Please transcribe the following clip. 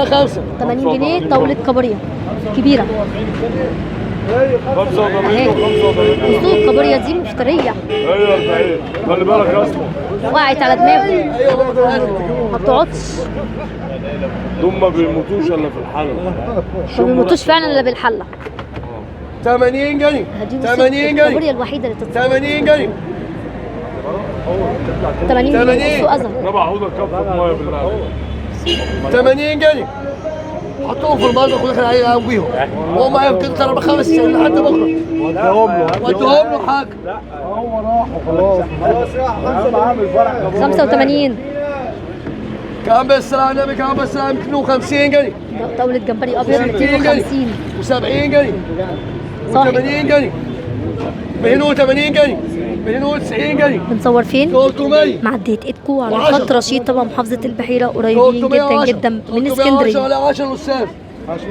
80 جنيه طاولة كابوريا كبيرة. 85 و85. بصوا الكابوريا دي مفترية. ايوه 40. خلي بالك يا اسطى. وقعت على دماغي ما بتقعدش. دول ما بيموتوش الا في الحلة. ما بيموتوش فعلا الا بالحلة. 80 جنيه. هدي 80 جنيه. الكابوريا الوحيدة اللي تتصور. 80 جنيه. 80 جنيه. بصوا أذى. ربع عودة كفة مية بالله. 80 جنيه. حطوهم في المطبخ ودخل عليه قام بيهم. هو معايا يمكن ترى ب5 سنين لحد بكره. وديهم له حاجه. لا هو راح وخلاص. خلاص راح عامل فرح. 85. كام بالسلامه النبي كام بالسلامه 250 جنيه. طاولة جمبري أبيض 250. و70 جنيه. صاحي. و80 جنيه. 280 جنيه. 290 جنيه. بنصور فين؟ 300. معدية إيدكو على خط رشيد طبعا محافظة البحيرة، قريبين جدا جدا من اسكندرية. 310 على 10 الاستاذ.